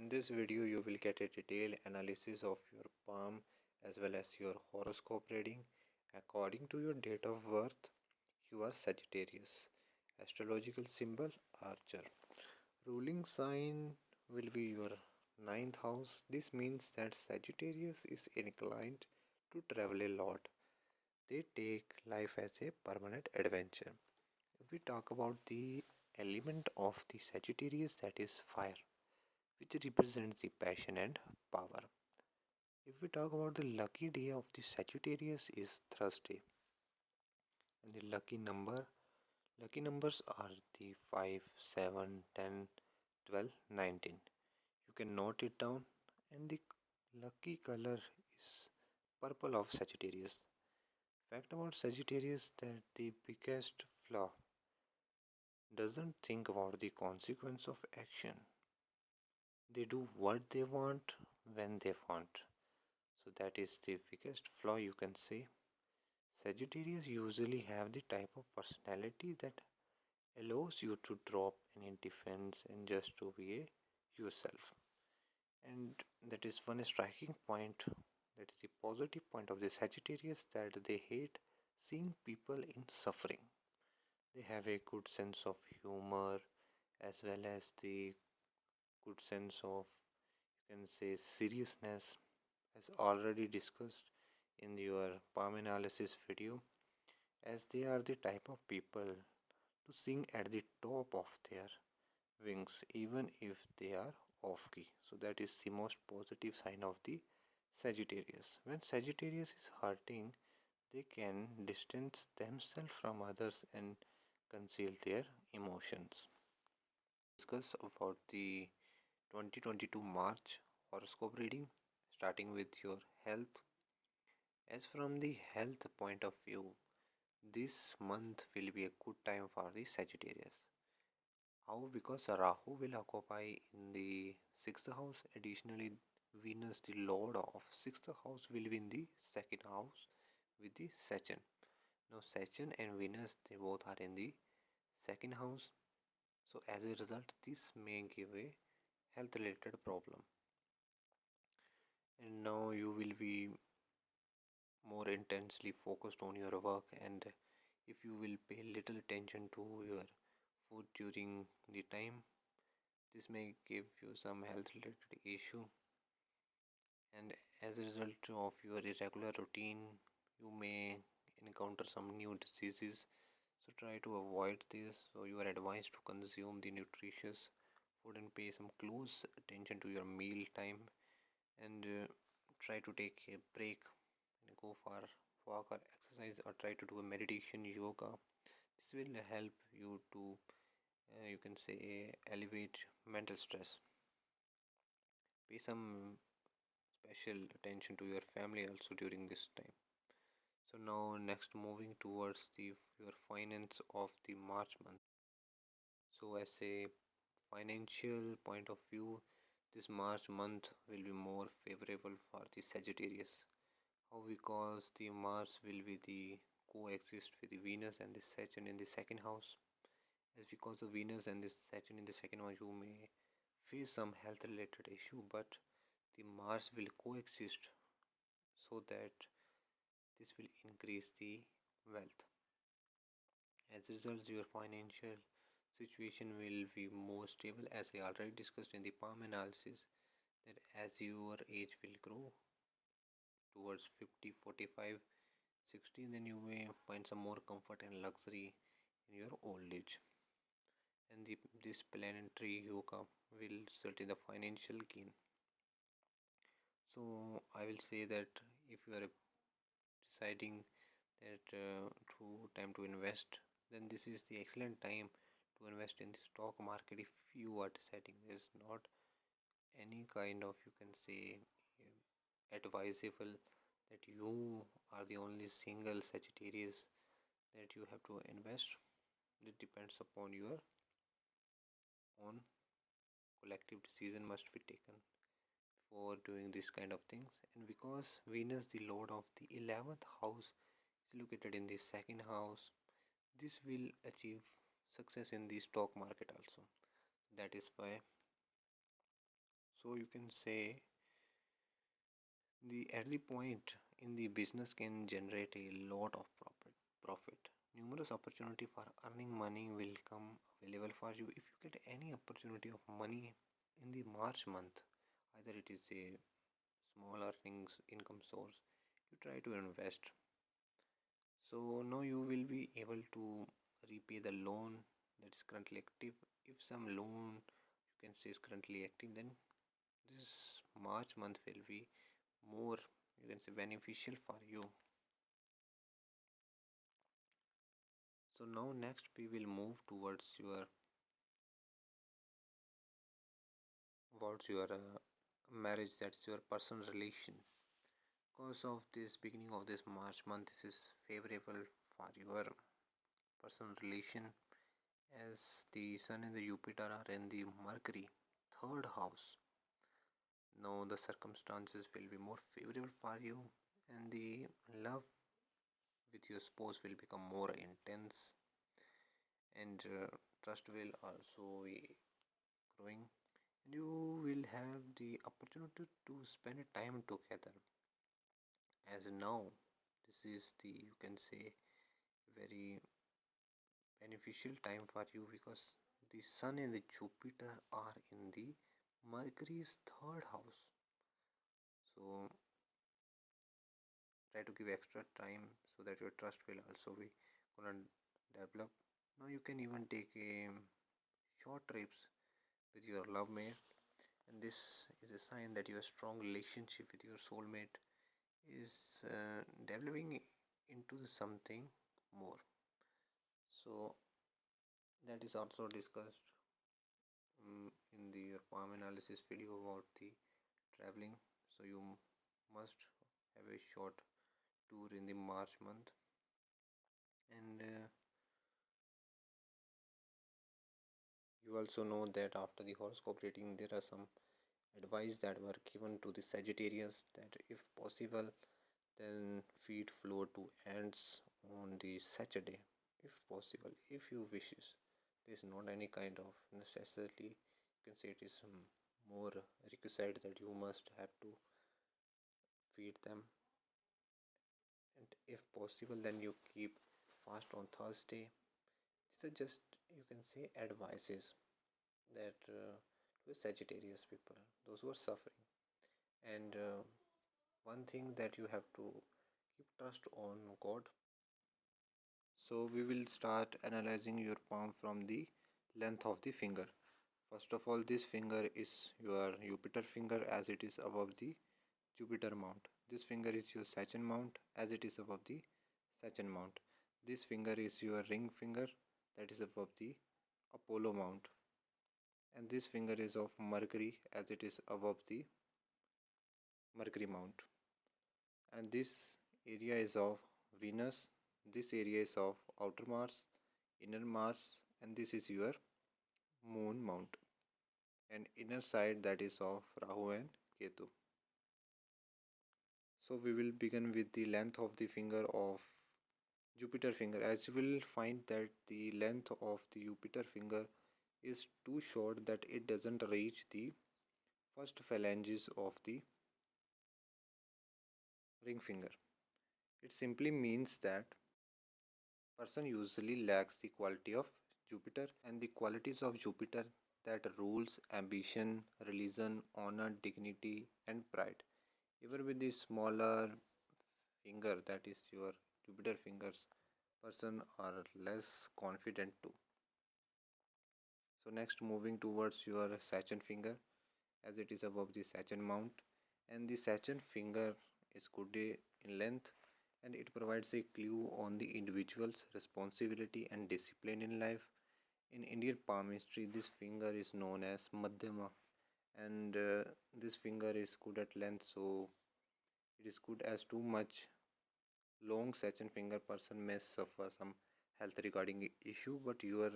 In this video, you will get a detailed analysis of your palm as well as your horoscope reading. According to your date of birth, you are Sagittarius. Astrological symbol Archer. Ruling sign will be your ninth house. This means that Sagittarius is inclined to travel a lot. They take life as a permanent adventure. If we talk about the element of the Sagittarius, that is fire, which represents the passion and power. If we talk about the lucky day of the Sagittarius is Thursday, and the lucky numbers are the 5, 7, 10, 12, 19. You can note it down, and the lucky color is purple of Sagittarius. Fact about Sagittarius that the biggest flaw doesn't think about the consequence of action. They do what they want when they want. So that is the biggest flaw you can say. Sagittarius usually have the type of personality that allows you to drop any defense and just to be yourself. And that is one striking point. That is the positive point of the Sagittarius, that they hate seeing people in suffering. They have a good sense of humor as well as the good sense of, you can say, seriousness, as already discussed in your palm analysis video, as they are the type of people to sing at the top of their wings even if they are off key. So that is the most positive sign of the Sagittarius. When Sagittarius is hurting, they can distance themselves from others and conceal their emotions. Discuss about the 2022 March horoscope reading, starting with your health. As from the health point of view, this month will be a good time for the Sagittarius. How? Because Rahu will occupy in the sixth house. Additionally, Venus, the lord of sixth house, will be in the second house with the Saturn. Now, Saturn and Venus, they both are in the second house. So, as a result, this may give a health related problem. And now you will be more intensely focused on your work, and if you will pay little attention to your food during the time, this may give you some health related issue, and as a result of your irregular routine you may encounter some new diseases. So try to avoid this. So you are advised to consume the nutritious food and pay some close attention to your meal time, and try to take a break and go for walk or exercise, or try to do a meditation yoga. This will help you to you can say elevate mental stress. Pay some special attention to your family also during this time. So now next, moving towards the your finance of the March month. So as a financial point of view, this March month will be more favorable for the Sagittarius. How? Because the Mars will be the coexist with the Venus and the Saturn in the second house. As because of Venus and the Saturn in the second house, you may face some health related issue, but the Mars will coexist so that this will increase the wealth. As a result, your financial situation will be more stable, as I already discussed in the palm analysis, that as your age will grow towards 50, 45, 60, then you may find some more comfort and luxury in your old age. And this planetary yoga will result in the financial gain. So I will say that if you are deciding that to time to invest, then this is the excellent time to invest in the stock market. If you are deciding, there's not any kind of, you can say, advisable that you are the only single Sagittarius that you have to invest. It depends upon your own collective decision must be taken for doing this kind of things. And because Venus, the lord of the 11th house, is located in the second house, this will achieve success in the stock market also. That is why. So you can say the at the point in the business can generate a lot of profit. Numerous opportunity for earning money will come available for you if you get any opportunity of money in the March month. Either it is a small earnings income source, you try to invest. So now you will be able to repay the loan that is currently active. If some loan you can say is currently active, then this March month will be more you can say beneficial for you. So now next we will move towards your marriage, that's your personal relation. Because of this beginning of this March month, this is favorable for your personal relation as the Sun and the Jupiter are in the Mercury third house. Now the circumstances will be more favorable for you, and the love with your spouse will become more intense, and trust will also be growing, and you will have the opportunity to spend time together. As now, this is the you can say very beneficial time for you because the Sun and the Jupiter are in the Mercury's third house. So try to give extra time so that your trust will also be gonna develop. Now you can even take a short trips with your love mate, and this is a sign that your strong relationship with your soulmate is developing into something more. So that is also discussed in the your palm analysis video about the traveling. So you must have a short tour in the March month, and you also know that after the horoscope reading there are some advice that were given to the Sagittarius that if possible then feed flow to ants on the Saturday if possible, if you wishes. There is not any kind of necessity. You can say it is more requisite that you must have to feed them, and if possible then you keep fast on Thursday. These are just you can say advices that to Sagittarius people, those who are suffering, and one thing that you have to keep trust on God. So we will start analyzing your palm from the length of the finger. First of all, this finger is your Jupiter finger as it is above the Jupiter mount. This finger is your Saturn mount as it is above the Saturn mount. This finger is your ring finger that is above the Apollo mount. And this finger is of Mercury as it is above the Mercury mount. And this area is of Venus. This area is of outer Mars, inner Mars, and this is your moon mount. And inner side that is of Rahu and Ketu. So we will begin with the length of the finger of Jupiter finger. As you will find that the length of the Jupiter finger is too short that it doesn't reach the first phalanges of the ring finger. It simply means that person usually lacks the quality of Jupiter and the qualities of Jupiter that rules ambition, religion, honor, dignity, and pride. Even with the smaller finger, that is your Jupiter fingers, person are less confident too. So next moving towards your Saturn finger as it is above the Saturn mount, and the Saturn finger is good in length, and it provides a clue on the individual's responsibility and discipline in life. In Indian palmistry, this finger is known as Madhyama, and this finger is good at length, so it is good as too much long Saturn finger person may suffer some health regarding issue, but your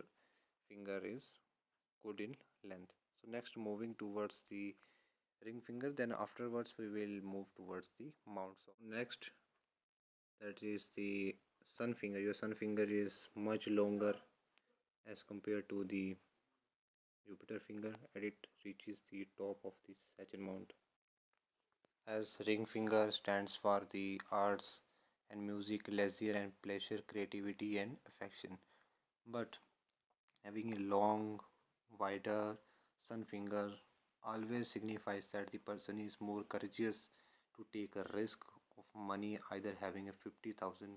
finger is good in length. So next moving towards the ring finger, then afterwards we will move towards the mount. So next, that is the sun finger. Your sun finger is much longer as compared to the Jupiter finger and it reaches the top of the second mount. As ring finger stands for the arts and music, leisure and pleasure, creativity and affection. But having a long, wider sun finger always signifies that the person is more courageous to take a risk of money, either having a 50,000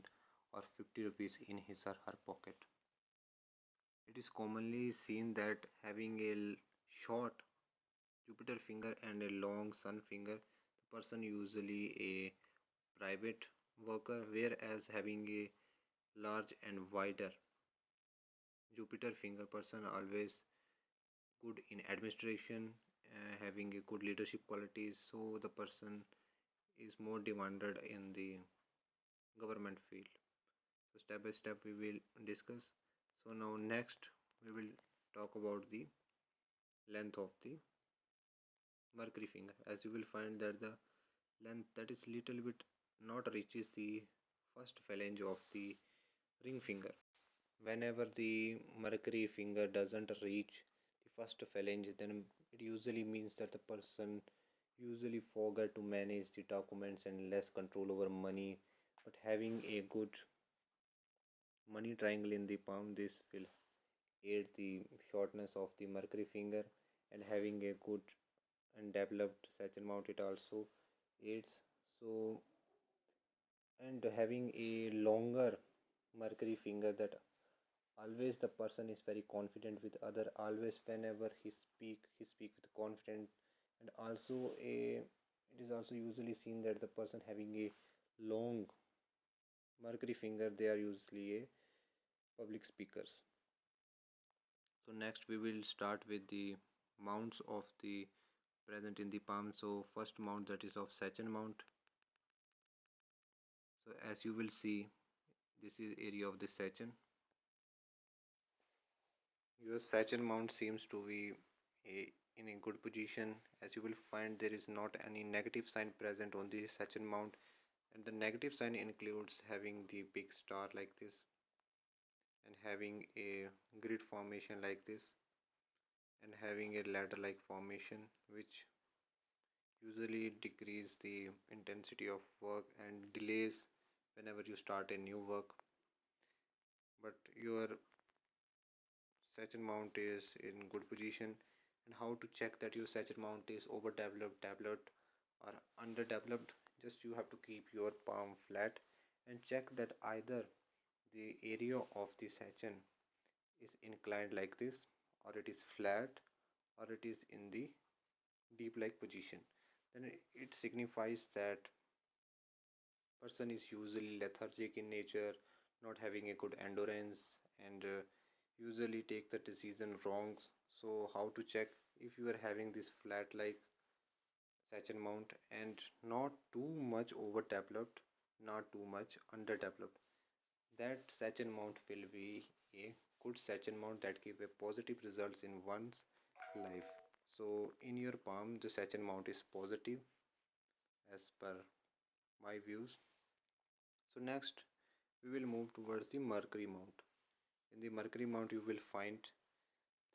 or 50 rupees in his or her pocket. It is commonly seen that having a short Jupiter finger and a long sun finger, the person usually a private worker, whereas having a large and wider Jupiter finger person always good in administration, having a good leadership qualities. So the person is more demanded in the government field. So step by step we will discuss. So now next we will talk about the length of the Mercury finger. As you will find that the length that is little bit not reaches the first phalange of the ring finger. Whenever the Mercury finger doesn't reach the first phalange, then it usually means that the person usually forget to manage the documents and less control over money. But having a good money triangle in the palm, this will aid the shortness of the Mercury finger, and having a good and developed satchel mount it also aids. So, and having a longer Mercury finger, that always the person is very confident with other, always whenever he speak with confidence. And also a it is also usually seen that the person having a long Mercury finger, they are usually a public speakers. So next we will start with the mounts of the present in the palm. So first mount, that is of Saturn mount. So as you will see, this is area of the Saturn. Your Saturn mount seems to be in a good position. As you will find, there is not any negative sign present on the Saturn mount, and the negative sign includes having the big star like this, and having a grid formation like this, and having a ladder like formation, which usually decrease the intensity of work and delays whenever you start a new work. But your Satchel mount is in good position. And how to check that your satchel mount is overdeveloped, developed or underdeveloped? Just you have to keep your palm flat and check that either the area of the satchel is inclined like this, or it is flat, or it is in the deep like position. Then it signifies that person is usually lethargic in nature, not having a good endurance, and usually take the decision wrong. So how to check if you are having this flat like satchel mount and not too much overdeveloped, not too much underdeveloped? That satchel mount will be a good satchel mount that give a positive results in one's life. So in your palm, the satchel mount is positive as per my views. So next we will move towards the Mercury mount. In the Mercury mount you will find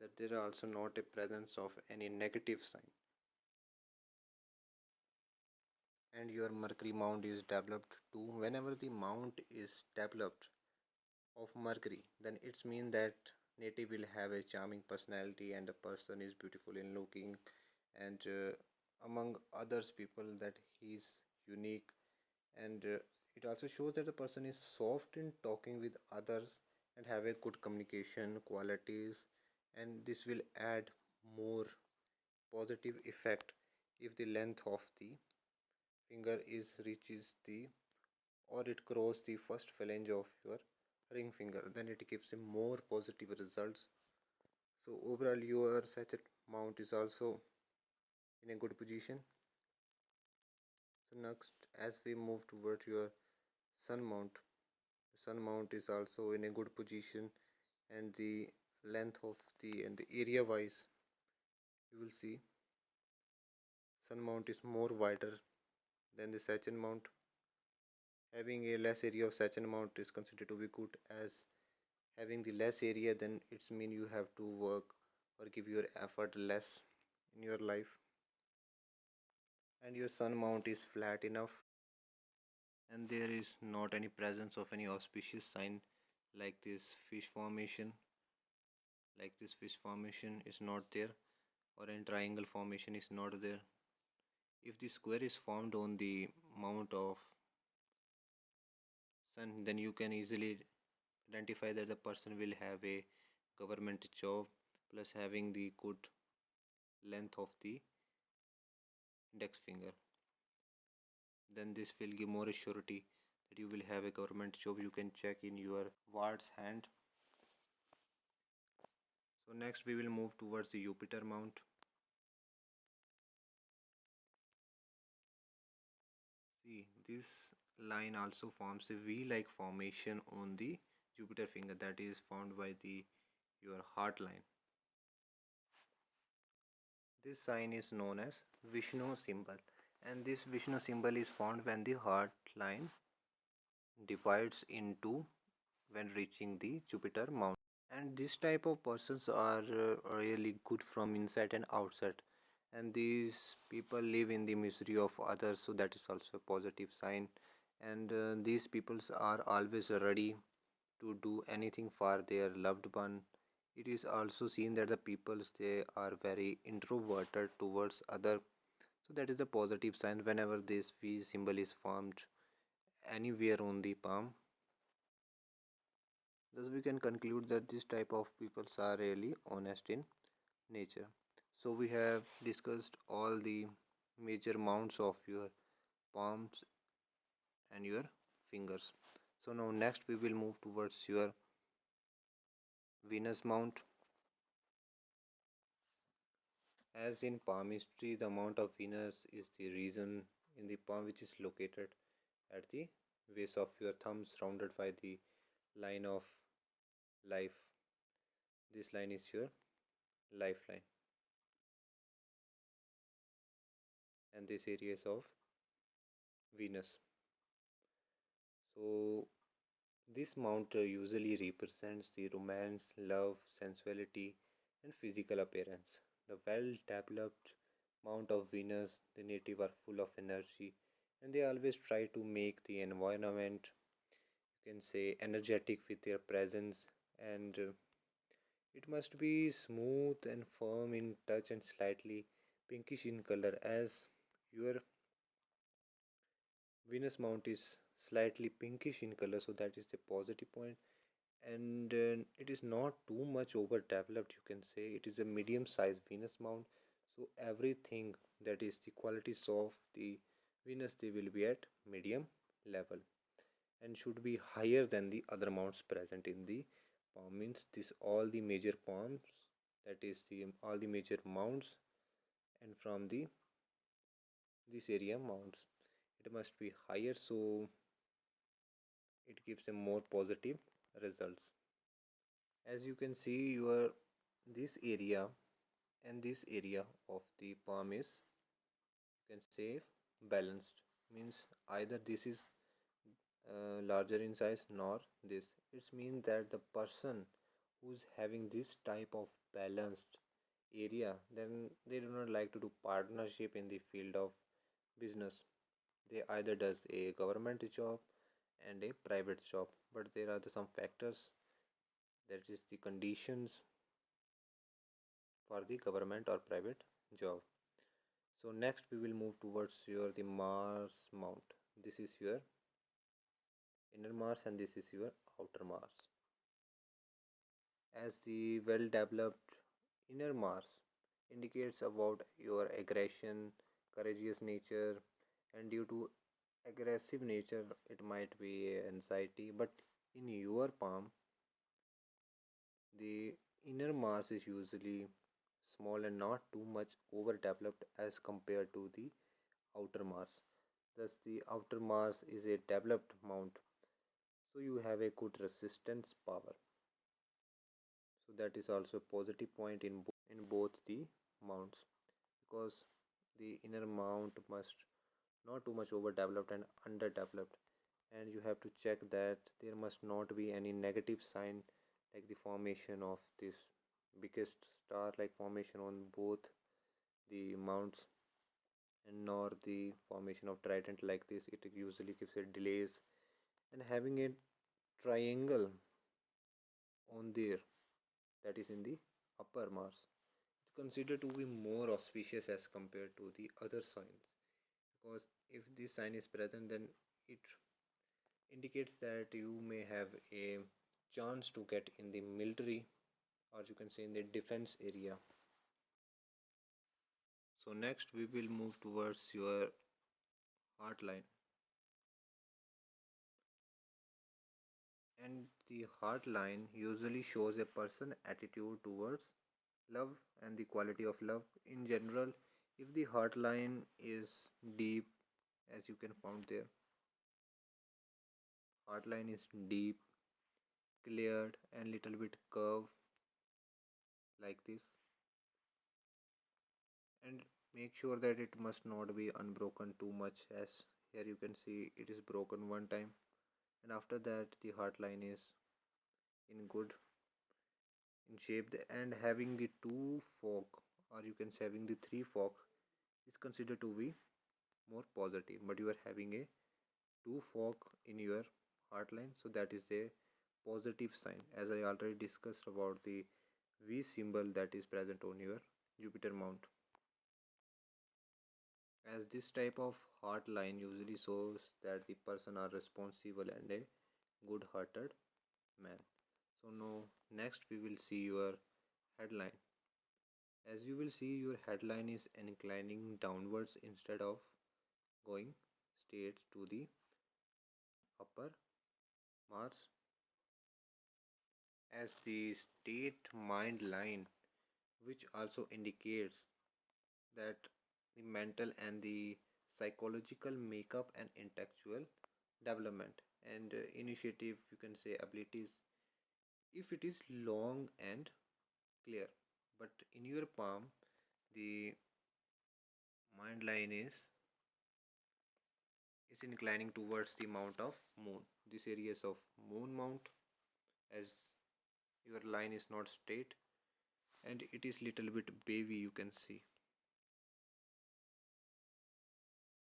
that there are also not a presence of any negative sign, and your Mercury mount is developed too. Whenever the mount is developed of Mercury, then it's mean that native will have a charming personality and the person is beautiful in looking, and among others people that he's unique. And it also shows that the person is soft in talking with others and have a good communication qualities, and this will add more positive effect if the length of the finger is reaches the, or it crosses the first phalange of your ring finger, then it gives a more positive results. So overall your sachet mount is also in a good position. So next, as we move toward your sun mount, sun mount is also in a good position, and the length of the and the area wise you will see sun mount is more wider than the sachet mount. Having a less area of sachet mount is considered to be good, as having the less area then it's mean you have to work or give your effort less in your life, and your sun mount is flat enough, and there is not any presence of any auspicious sign like this fish formation, is not there, or any triangle formation is not there. If the square is formed on the mount of sun, then you can easily identify that the person will have a government job plus having the good length of the index finger. Then this will give more surety that you will have a government job. You can check in your ward's hand. So next we will move towards the Jupiter mount. See, this line also forms a V-like formation on the Jupiter finger, that is formed by the your heart line. This sign is known as Vishnu symbol, and this Vishnu symbol is formed when the heart line divides into when reaching the Jupiter mount. And this type of persons are really good from inside and outside, and these people live in the misery of others, so that is also a positive sign. And these peoples are always ready to do anything for their loved one. It is also seen that the peoples they are very introverted towards other, so that is a positive sign whenever this V symbol is formed anywhere on the palm. Thus, we can conclude that this type of peoples are really honest in nature. So, we have discussed all the major mounts of your palms and your fingers. So, now next we will move towards your Venus mount. As in palmistry, the mount of Venus is the region in the palm which is located at the base of your thumb, surrounded by the line of life. This line is your lifeline, and this area is of Venus. So, this mount usually represents the romance, love, sensuality, and physical appearance. The well developed mount of Venus, the native are full of energy, and they always try to make the environment, you can say, energetic with their presence, and it must be smooth and firm in touch and slightly pinkish in color, as your Venus mount is slightly pinkish in color, so that is the positive point. And it is not too much overdeveloped, you can say. It is a medium sized Venus mount, so everything that is the qualities of the Venus they will be at medium level and should be higher than the other mounts present in the palm. Means this all the major palms, that is the all the major mounts, and from the this area mounts, it must be higher, so it gives a more positive results. As you can see, your this area and this area of the palm is, you can say, balanced. Means either this is larger in size nor this. It means that the person who's having this type of balanced area, then they do not like to do partnership in the field of business. They either does a government job and a private job, but there are some factors, that is the conditions for the government or private job. So next we will move towards your the Mars mount. This is your inner Mars and this is your outer Mars. As the well developed inner Mars indicates about your aggression, courageous nature, and due to aggressive nature it might be anxiety, but in your palm the inner Mars is usually small and not too much overdeveloped as compared to the outer Mars. Thus, the outer Mars is a developed mount, so you have a good resistance power. So that is also a positive point in both the mounts, because the inner mount must not too much overdeveloped and underdeveloped, and you have to check that there must not be any negative sign like the formation of this biggest star like formation on both the mounts, and nor the formation of trident like this. It usually gives it delays, and having a triangle on there, that is in the upper Mars, it's considered to be more auspicious as compared to the other signs, because if this sign is present, then it indicates that you may have a chance to get in the military, or you can say in the defense area. So next we will move towards your heart line. And the heart line usually shows a person attitude towards love and the quality of love in general. If the heart line is deep, as you can found there, heart line is deep, cleared and little bit curved like this, and make sure that it must not be unbroken too much, as here you can see it is broken one time, and after that the heart line is in good in shape. And having the two fork, or you can say having the three fork, is considered to be more positive, but you are having a two fork in your heart line, so that is a positive sign, as I already discussed about the V symbol that is present on your Jupiter mount. As this type of heart line usually shows that the person are responsible and a good hearted man. So now next we will see your headline. As you will see, your headline is inclining downwards instead of going straight to the upper Mars, as the state mind line, which also indicates that the mental and the psychological makeup and intellectual development and initiative, you can say abilities, if it is long and clear. But in your palm, the mind line is inclining towards the mount of moon. This area is of moon mount, as your line is not straight and it is little bit wavy, you can see,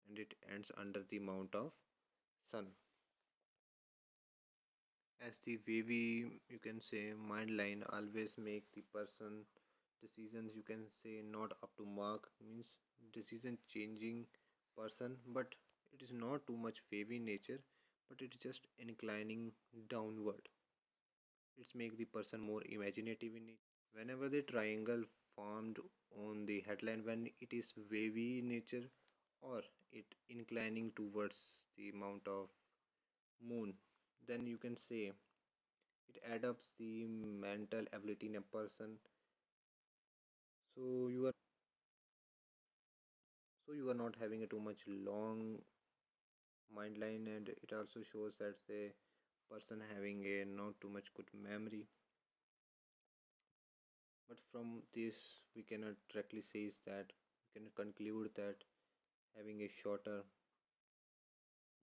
and it ends under the mount of sun. As the wavy, you can say, mind line always make the person decisions, you can say, not up to mark, means decision changing person, but it is not too much wavy nature, but it is just inclining downward. It's make the person more imaginative in it. Whenever the triangle formed on the headline, when it is wavy in nature or it inclining towards the amount of moon, then you can say it adapts the mental ability in a person. So you are not having a too much long mind line, and it also shows that the person having a not too much good memory. But from this we cannot directly say is that we can conclude that having a shorter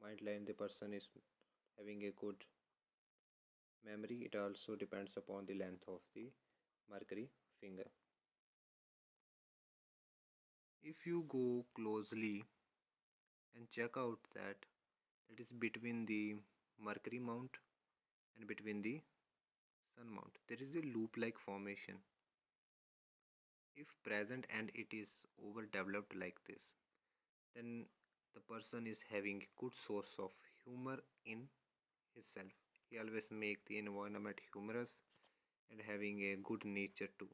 mind line, the person is having a good memory. It also depends upon the length of the mercury finger. If you go closely and check out that, it is between the mercury mount and between the sun mount, there is a loop like formation. If present and it is overdeveloped like this, then the person is having a good source of humor in himself. He always make the environment humorous and having a good nature too.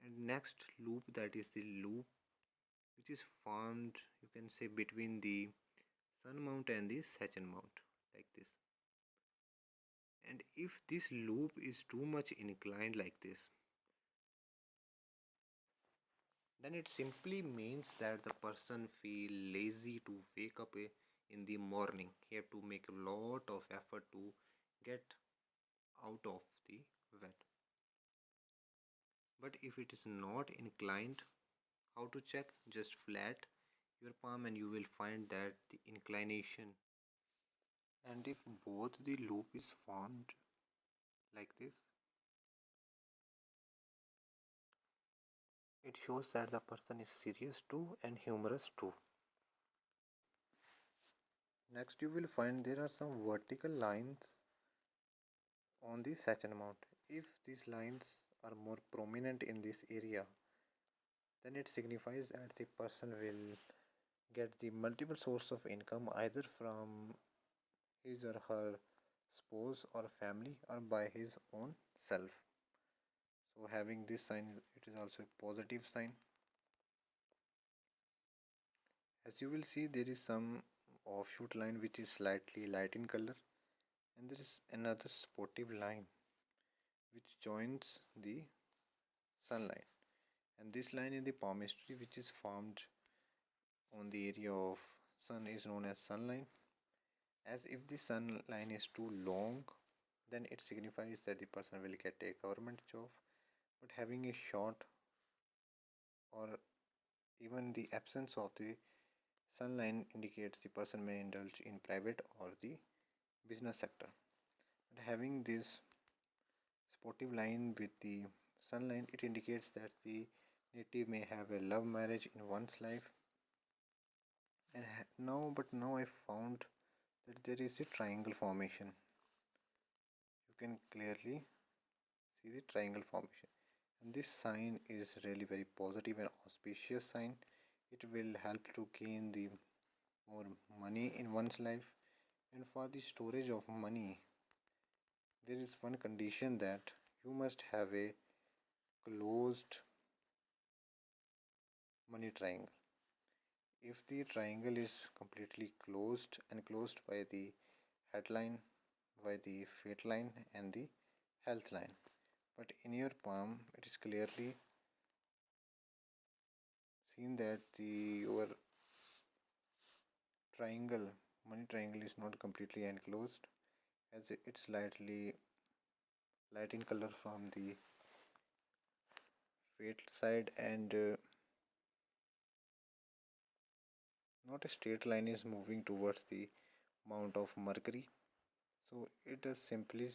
And next loop, that is the loop which is formed, you can say, between the sun mount and the Saturn mount like this. And if this loop is too much inclined like this, then it simply means that the person feel lazy to wake up in the morning. He have to make a lot of effort to get out of the bed. But if it is not inclined, how to check? Just flat your palm and you will find that the inclination. And if both the loop is formed like this, it shows that the person is serious too and humorous too. Next, you will find there are some vertical lines on the Sachin amount. If these lines are more prominent in this area, then it signifies that the person will get the multiple source of income either from his or her spouse or family or by his own self. So having this sign, it is also a positive sign. As you will see, there is some offshoot line which is slightly light in color, and there is another sportive line which joins the sunlight. And this line in the palmistry, which is formed on the area of sun, is known as sun line. As if the sun line is too long, then it signifies that the person will get a government job. But having a short or even the absence of the sun line indicates the person may indulge in private or the business sector. But having this sportive line with the sun line, it indicates that the native may have a love marriage in one's life. And now I found that there is a triangle formation. You can clearly see the triangle formation. And this sign is really very positive and auspicious sign. It will help to gain the more money in one's life. And for the storage of money, there is one condition that you must have a closed money triangle. If the triangle is completely closed, enclosed by the headline, by the fate line and the health line, but in your palm it is clearly seen that the your triangle, money triangle, is not completely enclosed, as it's slightly light in color from the fate side, and not a straight line is moving towards the mount of Mercury. So it does simply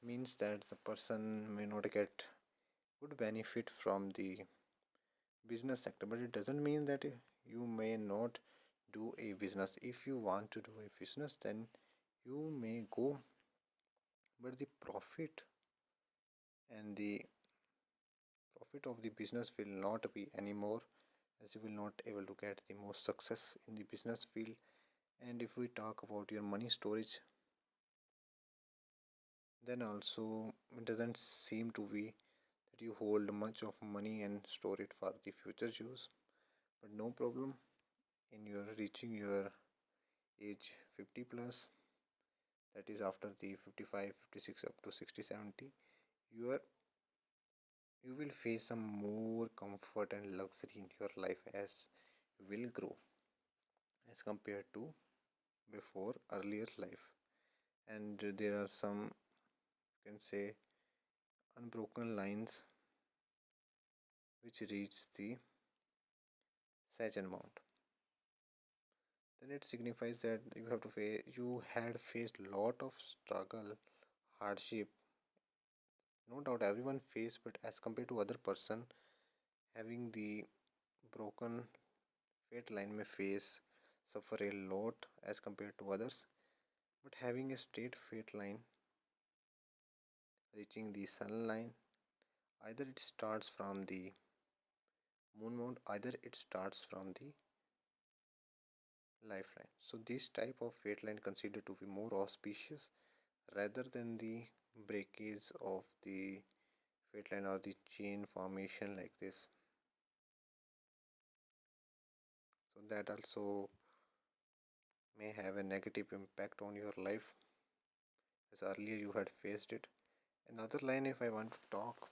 means that the person may not get good benefit from the business sector, but it doesn't mean that you may not do a business. If you want to do a business, then you may go, but the profit of the business will not be anymore, as you will not able to get the most success in the business field. And if we talk about your money storage, then also it doesn't seem to be that you hold much of money and store it for the future use. But no problem, in your reaching your age 50 plus, that is after the 55, 56 up to 60, 70, you are you will face some more comfort and luxury in your life as you will grow as compared to before earlier life. And there are some, you can say, unbroken lines which reach the Sajan Mount. Then it signifies that you had faced lot of struggle, hardship. No doubt everyone faced, but as compared to other person, having the broken fate line may face suffer a lot as compared to others. But having a straight fate line reaching the sun line, either it starts from the moon mount, either it starts from the lifeline. So this type of fate line considered to be more auspicious rather than the breakage of the fate line or the chain formation like this. So that also may have a negative impact on your life, as earlier you had faced it. Another line, if I want to talk,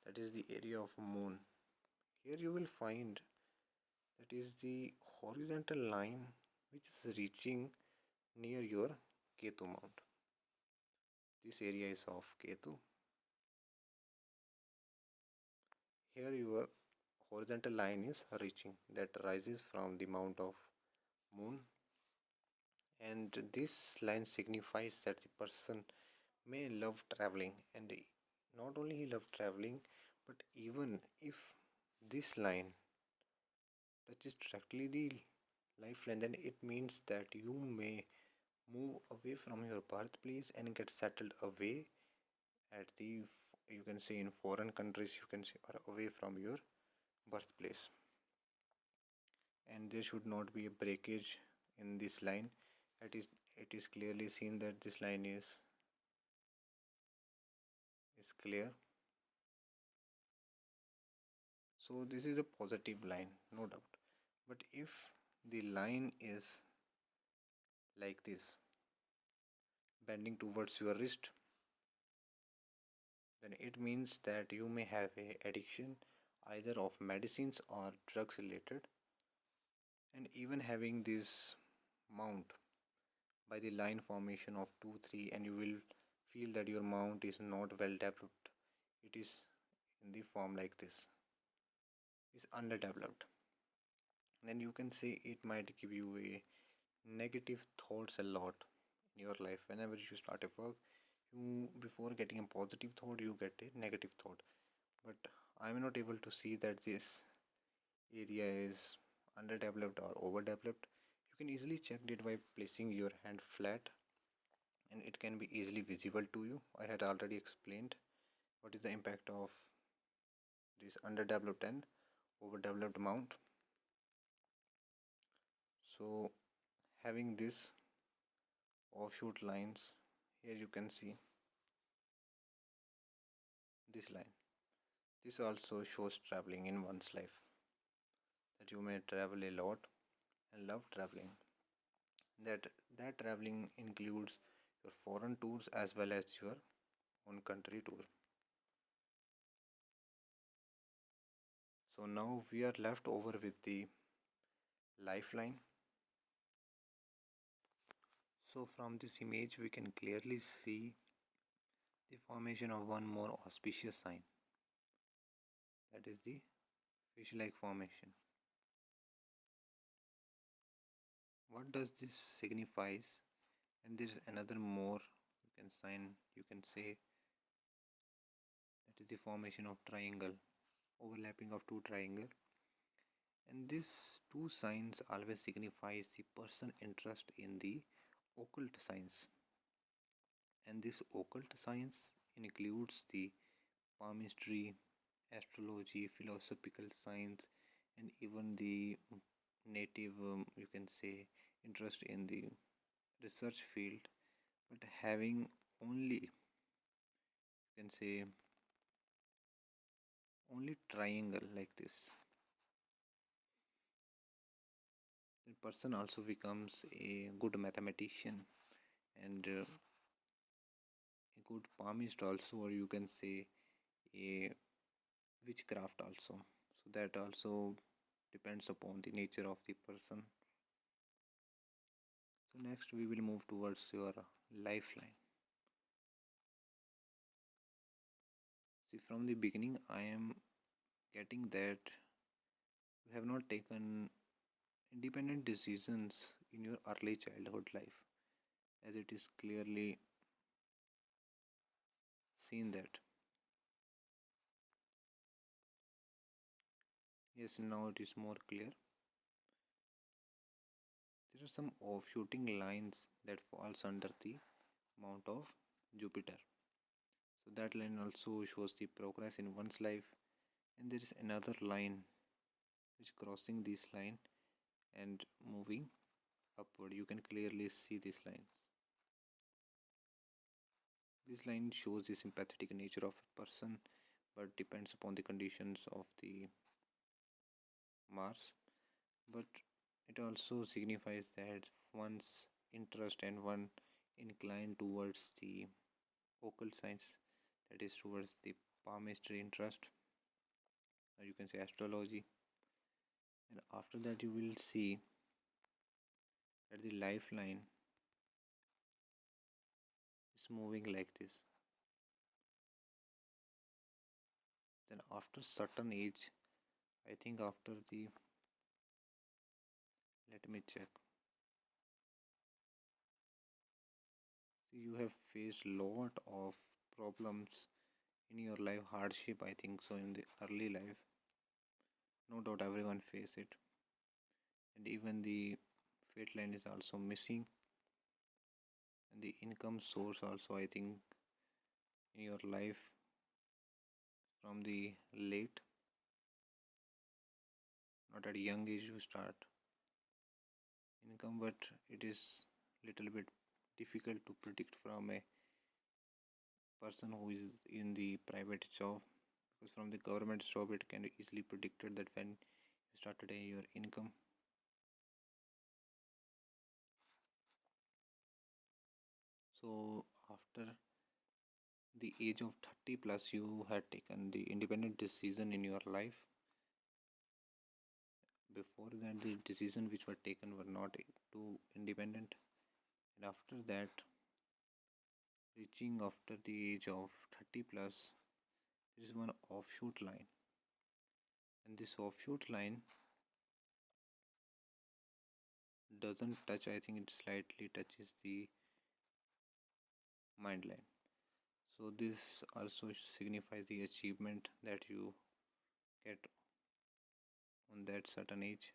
that is the area of moon. Here you will find that is the horizontal line which is reaching near your Ketu mount. This area is of Ketu. Here your horizontal line is reaching, that rises from the mount of moon, and this line signifies that the person may love traveling, and not only he love traveling, but even if this line touches directly the lifeline, then it means that you may move away from your birthplace and get settled away at the, you can say, in foreign countries, you can say, or away from your birthplace. And there should not be a breakage in this line. It is clearly seen that this line is clear. So this is a positive line, no doubt. But if the line is like this, bending towards your wrist, then it means that you may have a addiction either of medicines or drugs related. And even having this mount by the line formation of 2 3, and you will feel that your mount is not well developed. It is in the form like this, is underdeveloped. Then you can say it might give you a negative thoughts a lot in your life. Whenever you start a work, you, before getting a positive thought, you get a negative thought. But I'm not able to see that this area is underdeveloped or overdeveloped. You can easily check it by placing your hand flat, and it can be easily visible to you. I had already explained what is the impact of this underdeveloped and overdeveloped mount. So having this offshoot lines, here you can see this line. This also shows traveling in one's life, that you may travel a lot and love traveling. That traveling includes your foreign tours as well as your own country tour. So now we are left over with the lifeline. So from this image we can clearly see the formation of one more auspicious sign, that is the fish-like formation. What does this signifies? And there is another more you can sign, you can say, that is the formation of triangle, overlapping of two triangle. And these two signs always signifies the person interest in the occult science. And this occult science includes the palmistry, astrology, philosophical science, and even the native, you can say, interest in the research field. But having only, you can say, only triangle like this, the person also becomes a good mathematician and a good palmist also, or you can say a witchcraft also. So that also depends upon the nature of the person. So next we will move towards your lifeline. See, from the beginning I am getting that you have not taken independent decisions in your early childhood life, as it is clearly seen that. Yes, now it is more clear. There are some offshooting lines that falls under the mount of Jupiter. So that line also shows the progress in one's life, and there is another line which crossing this line and moving upward. You can clearly see this line. This line shows the sympathetic nature of a person, but depends upon the conditions of the Mars. But it also signifies that one's interest and one inclined towards the occult science, that is towards the palmistry interest, or you can say astrology. And after that you will see that the lifeline is moving like this. Then after certain age, I think after the, let me check. See, you have faced lot of problems in your life, hardship, I think so, in the early life. No doubt everyone face it. And even the fate line is also missing, and the income source also, I think, in your life from the late, not at a young age you start income, but it is little bit difficult to predict from a person who is in the private job, because from the government job it can be easily predicted that when you started your income. So after the age of 30 plus you had taken the independent decision in your life. Before that the decision which were taken were not too independent, and after that, reaching after the age of 30 plus, there is one offshoot line, and this offshoot line doesn't touch, I think it slightly touches the mind line. So this also signifies the achievement that you get on that certain age.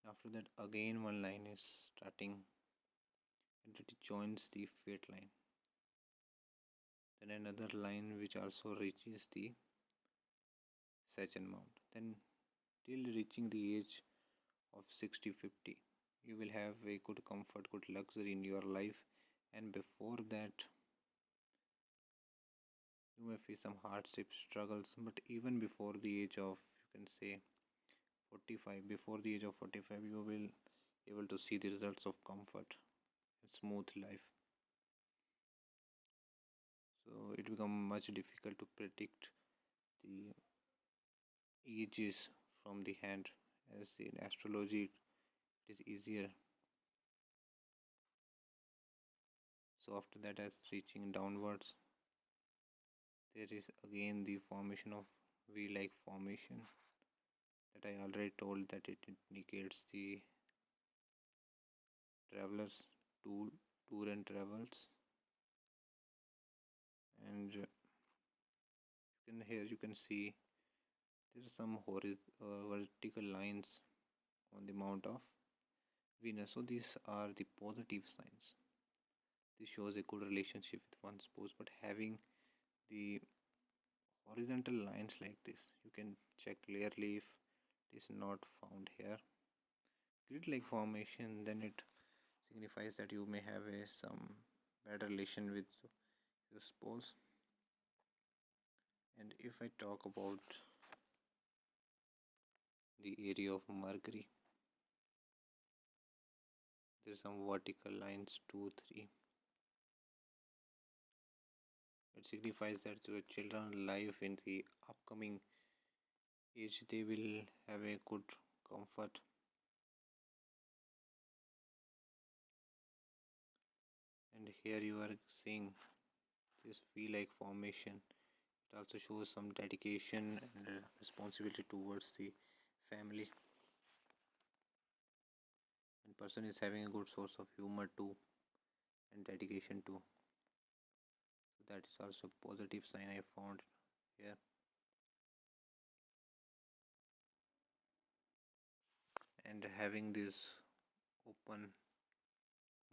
After that, again one line is starting and it joins the fate line. Then another line which also reaches the Sachin Mount. Then till reaching the age of 60, 50, you will have a good comfort, good luxury in your life. And before that, you may face some hardship struggles. But even before the age of, you can say, 45, before the age of 45, you will able to see the results of comfort and smooth life. So it becomes much difficult to predict the ages from the hand, as in astrology it is easier. So after that, as reaching downwards, there is again the formation of V-like formation that I already told that it indicates the travelers tour and travels. And here you can see there are some vertical lines on the mount of Venus. So these are the positive signs. This shows a good relationship with one's spouse. But having the horizontal lines like this, you can check clearly if it is not found here. Grid-like formation, then it signifies that you may have some bad relation with your spouse. And if I talk about the area of Mercury, there's some vertical lines 2, 3. It signifies that your children life in the upcoming age, they will have a good comfort. And here you are seeing this V-like formation. It also shows some dedication and responsibility towards the family. And person is having a good source of humor too and dedication too. So that is also a positive sign I found here. And having this open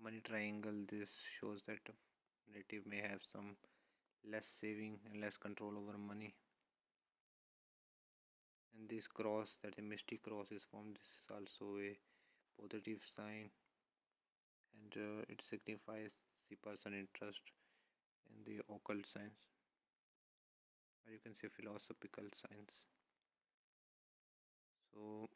money triangle, this shows that a native may have some less saving and less control over money. And this cross, that a mystic cross is formed, this is also a positive sign, and it signifies the person interest in the occult science, or you can say philosophical science. So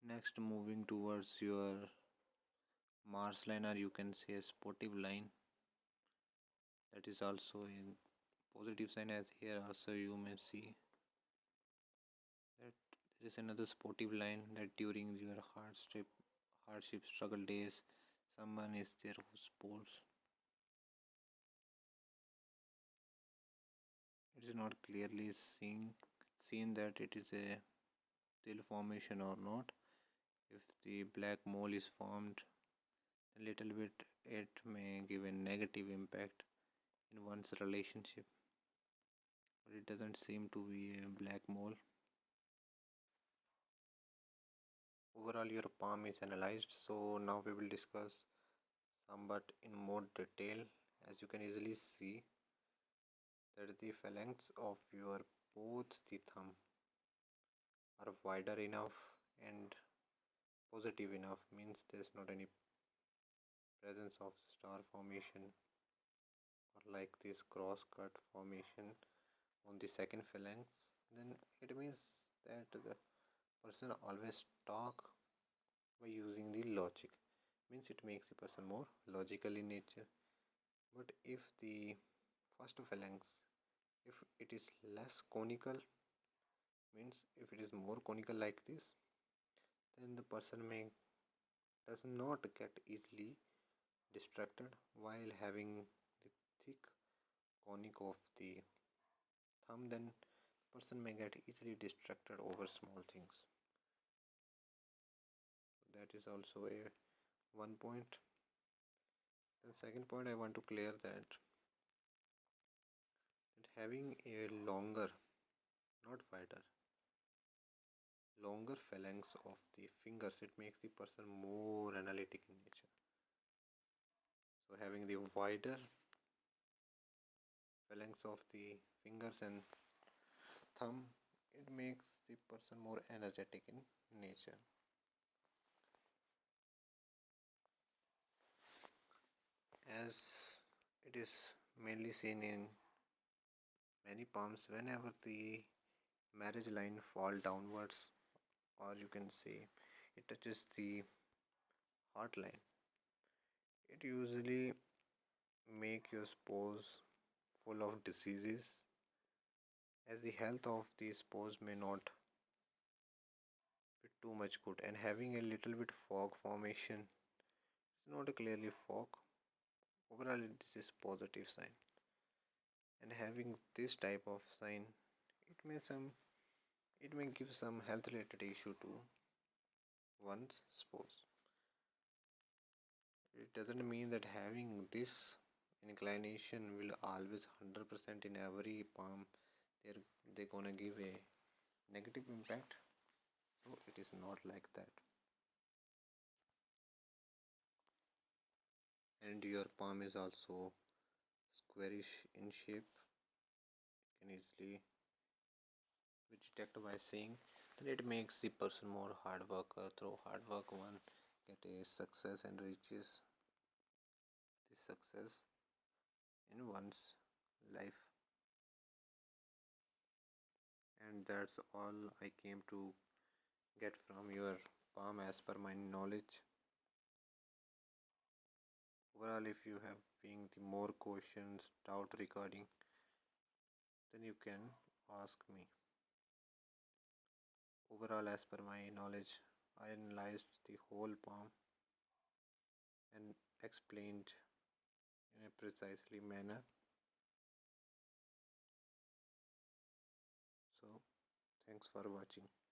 next, moving towards your Mars line, or you can say a sportive line, that is also a positive sign, as here also you may see that there is another sportive line, that during your hardship struggle days, someone is there who sports. It is not clearly seen that it is a till formation or not. If the black mole is formed, a little bit it may give a negative impact in one's relationship. but it doesn't seem to be a black mole. Overall, your palm is analyzed, so now we will discuss some but in more detail. As you can easily see, that the phalanx of your both the thumb are wider enough and positive enough, means there's not any presence of star formation or like this cross cut formation on the second phalanx. Then it means that the person always talk by using the logic, means it makes the person more logical in nature. But if the first phalanx, if it is less conical, means if it is more conical like this, then the person may does not get easily distracted while having the thick conic of the thumb. Then person may get easily distracted over small things. That is also a one point. The second point I want to clear that having a not wider, longer phalanx of the fingers, it makes the person more analytic in nature. So having the wider phalanx of the fingers and thumb, it makes the person more energetic in nature. As it is mainly seen in many palms, whenever the marriage line fall downwards, or you can say it touches the heart line, it usually make your spouse full of diseases, as the health of the spouse may not be too much good. And having a little bit fog formation is not a clearly fog. Overall, this is positive sign. And having this type of sign, it may some it may give some health related issue to one's spouse. It doesn't mean that having this inclination will always 100% in every palm they're gonna give a negative impact. No, it is not like that. And your palm is also squarish in shape. You can easily be detected by seeing that it makes the person more hard worker. Through hard work, one get a success and reaches the success in one's life. And that's all I came to get from your palm as per my knowledge. Overall, if you have being the more questions, doubt regarding, then you can ask me. Overall, as per my knowledge, I analyzed the whole palm and explained in a precisely manner. So, thanks for watching.